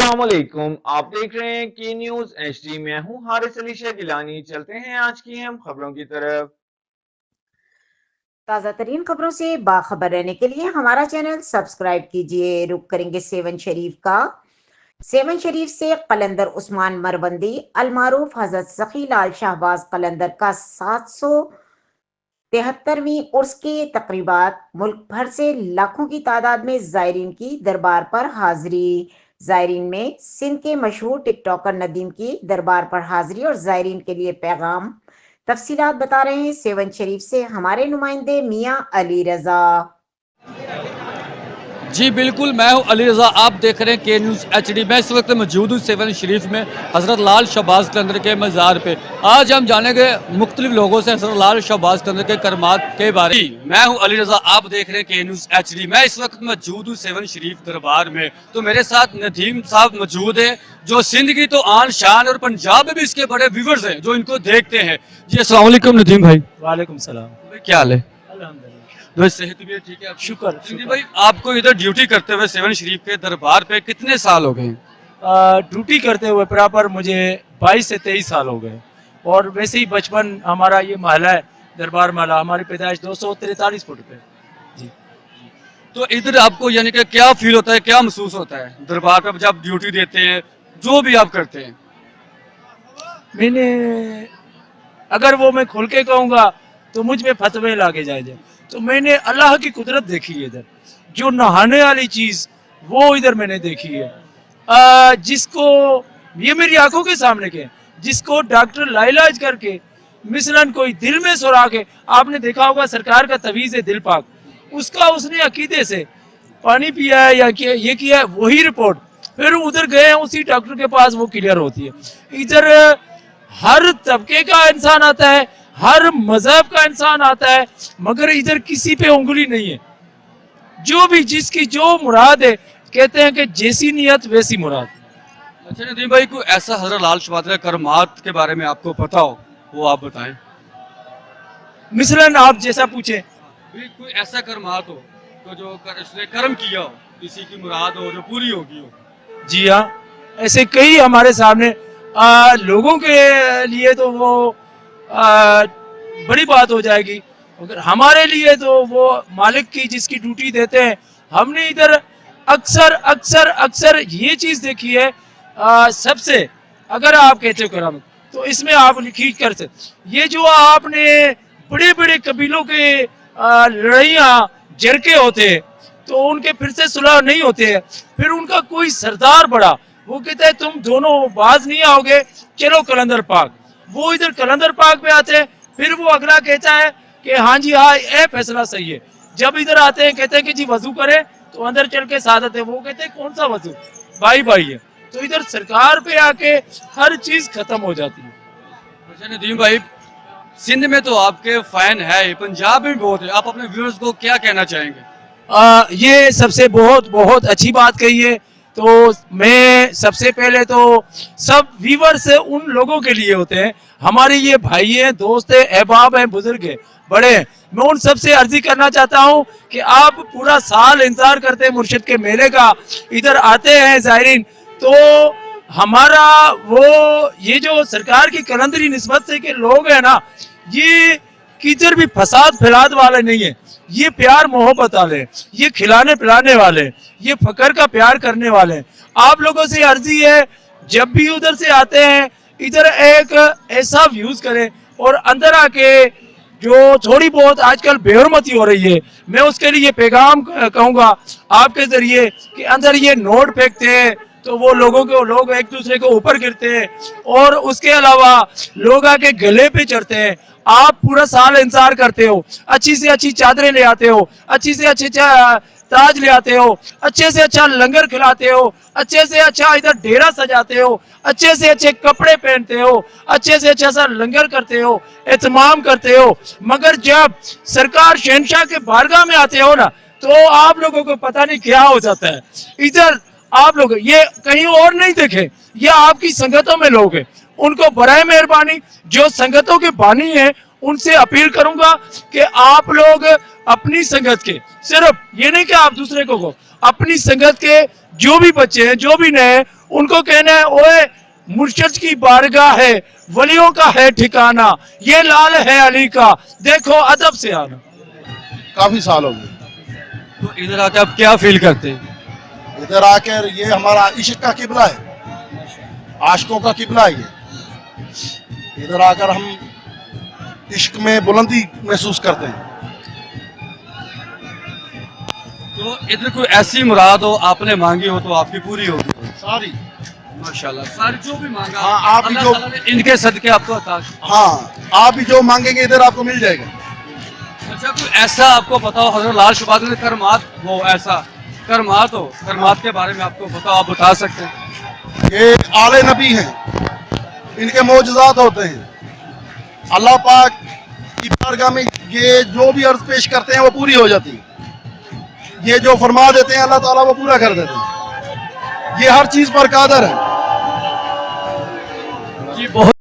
अस्सलामुअलैकुम, आप देख रहे हैं की न्यूज एचडी। मैं हूं हारिस अली शाह गिलानी। चलते हैं आज की हम खबरों की तरफ। ताज़ा तरीन खबरों से बाखबर रहने के लिए हमारा चैनल सब्सक्राइब कीजिए। रुक करेंगे सेवन शरीफ का। सेवन शरीफ से कलंदर उस्मान मरबंदी अलमारूफ हजरत सखी लाल शाहबाज कलंदर का 773वीं उर्स के तकरीबात। मुल्क भर से लाखों की तादाद में जायरीन की दरबार पर हाजिरी। जायरीन में सिंध के मशहूर टिकटॉकर नदीम की दरबार पर हाजिरी और जायरीन के लिए पैगाम। तफसीलात बता रहे हैं सेवन शरीफ से हमारे नुमाइंदे मियां अली रजा। जी बिल्कुल, मैं हूं अली रज़ा। आप देख रहे हैं के न्यूज़ एचडी। मैं इस वक्त मौजूद हूँ सेवन शरीफ में हज़रत लाल शहबाज कलंदर के मज़ार पे। आज हम जानेंगे मुख्तलिफ लोगों से हज़रत लाल शहबाज कलंदर के करमात के बारे में। मैं हूं अली रज़ा, आप देख रहे हैं के न्यूज़ एचडी। मैं इस वक्त मौजूद हूँ सेवन शरीफ दरबार में। तो मेरे साथ नदीम साहब मौजूद हैं, जो सिंध की तो आन शान और पंजाब में भी इसके बड़े व्यूवर्स हैं जो इनको देखते हैं। जी अस्सलाम वालेकुम नदीम भाई। वालेकुम सलाम। क्या हाल है? अल्हम्दुलिल्लाह। सेहत भी ठीक है? शुक्र सिंधी भाई, आपको इधर ड्यूटी करते हुए सेवन शरीफ के दरबार पे कितने साल हो गए? ड्यूटी करते हुए बराबर मुझे 22 से 23 साल हो गए। और वैसे ही बचपन हमारा ये महला है, दरबार महला। हमारी पैदाइश 243 फुट पे। जी। तो इधर आपको यानी कि क्या फील होता है, क्या महसूस होता है दरबार पे जब ड्यूटी देते हैं, जो भी आप करते हैं? मैंने अगर वो मैं खुल के कहूँगा तो मुझ पे फतवे लागे जाए। तो मैंने अल्लाह की कुदरत देखी है इधर। जो नहाने वाली चीज़ वो इधर मैंने देखी है। जिसको ये मेरी आंखों के सामने के, जिसको डॉक्टर लाइलाज करके मिसलन कोई दिल में सुरा के, आपने देखा होगा सरकार का तवीज़ है दिल पाक, उसका उसने अकीदे से पानी पिया है या ये किया है, वही रिपोर्ट फिर उधर गए हैं उसी डॉक्टर के पास, वो क्लियर होती है। इधर हर तबके का इंसान आता है, हर मजहब का इंसान आता है, मगर इधर किसी पे उंगली नहीं है। जो भी जिसकी जो मुराद है, कहते हैं कि जैसी नियत वैसी मुराद। अच्छा नदीम भाई, कोई ऐसा हज़रत लाल शहबाज के करमात के बारे में आपको पता हो, वो आप बताएं। मिसलन आप जैसा पूछे, कोई ऐसा करमात हो तो जो उसने कर्म किया हो, किसी की मुराद हो जो पूरी होगी हो। जी हाँ, ऐसे कई हमारे सामने। लोगों के लिए तो वो बड़ी बात हो जाएगी, अगर हमारे लिए तो वो मालिक की जिसकी ड्यूटी देते हैं। हमने इधर अक्सर अक्सर अक्सर ये चीज़ देखी है। सबसे अगर आप कहते हो करामत, तो इसमें आप लिखी कर सकते, ये जो आपने बड़े बड़े कबीलों के लड़ाइयाँ जरके होते हैं, तो उनके फिर से सुलह नहीं होते हैं। फिर उनका कोई सरदार बड़ा वो कहता है तुम दोनों बाज नहीं आओगे, चलो कलंदर पाक। वो इधर कलंदर पाक पे आते हैं, फिर वो अगला कहता है कि हाँ जी हाँ ये फैसला सही है। जब इधर आते हैं कहते हैं कि जी वजू करें, तो अंदर चल के सादत है। वो कहते हैं कौन सा वजू, भाई भाई है। तो इधर सरकार पे आके हर चीज खत्म हो जाती है। अच्छा नदीम भाई, सिंध में तो आपके फैन है, पंजाब में भी बहुत है, आप अपने व्यूअर्स को क्या कहना चाहेंगे? ये सबसे बहुत बहुत अच्छी बात कही है। तो मैं सबसे पहले तो सब व्यूवर्स उन लोगों के लिए होते हैं, हमारे ये भाई हैं, दोस्त हैं, अहबाब हैं, बुजुर्ग हैं, बड़े हैं। मैं उन सबसे अर्जी करना चाहता हूं कि आप पूरा साल इंतजार करते हैं मुर्शिद के मेले का, इधर आते हैं जायरीन, तो हमारा वो ये जो सरकार की कलंदरी निस्बत से के लोग हैं ना, ये किधर भी फसाद फैलाद वाले नहीं है। ये प्यार मोहब्बत वाले, ये खिलाने पिलाने वाले, ये फकर का प्यार करने वाले। आप लोगों से अर्जी है, जब भी उधर से आते हैं इधर एक ऐसा व्यूज करें, और अंदर आके जो थोड़ी बहुत आजकल बेहरमती हो रही है, मैं उसके लिए पैगाम कहूँगा आपके जरिए कि अंदर ये नोट फेंकते हैं तो वो लोग एक दूसरे के ऊपर गिरते हैं, और उसके अलावा लोग आके गले पे चढ़ते हैं। आप पूरा साल इंतजार करते हो, अच्छी से अच्छी चादरें ले आते हो, अच्छी से अच्छे ताज ले आते हो, अच्छे से अच्छा लंगर खिलाते हो, अच्छे से अच्छा इधर डेरा सजाते हो, अच्छे से अच्छे कपड़े पहनते हो, अच्छे से अच्छा सा लंगर करते हो, एहतमाम करते हो। मगर जब सरकार शहनशाह के बारगाह में आते हो ना, तो आप लोगों को पता नहीं क्या हो जाता है। इधर आप लोग ये कहीं और नहीं देखे, ये आपकी संगतों में लोग हैं। उनको बराए मेहरबानी जो संगतों के बानी हैं, उनसे अपील करूंगा कि आप लोग अपनी संगत के, सिर्फ ये नहीं कि आप दूसरे को अपनी संगत के जो भी बच्चे हैं, जो भी नए हैं, उनको कहना है ओए मुर्शद की बारगाह है, वलियों का है ठिकाना, ये लाल है अली का, देखो अदब से आना। काफी साल हो गए तो इधर आके आप क्या फील करते हैं? इधर आकर, ये हमारा इश्क का किबला है, आशिकों का किबला है ये। इधर आकर हम इश्क में बुलंदी महसूस करते हैं। तो इधर कोई ऐसी मुराद हो आपने मांगी हो तो आपकी पूरी होगी? सारी, माशाल्लाह, सारी जो भी मांगा हाँ, आप भी अल्लाह जो- ताला ने इनके सदके आपको अता किया। हाँ, आप भी जो मांगेंगे इधर आपको मिल जाएगा। अच्छा, कोई ऐसा आपको पता हो हज़रत लाल शहबाज ने करमात हो, ऐसा करमात हो, करमात के बारे में आपको पता हो, आप बता सकते हैं? ये आले नबी हैं, इनके मौजज़ात होते हैं। अल्लाह पाक की बारगाह में ये जो भी अर्ज पेश करते हैं वो पूरी हो जाती है। ये जो फरमा देते हैं अल्लाह ताला वो पूरा कर देते हैं। ये हर चीज पर कादर है। जी बहुत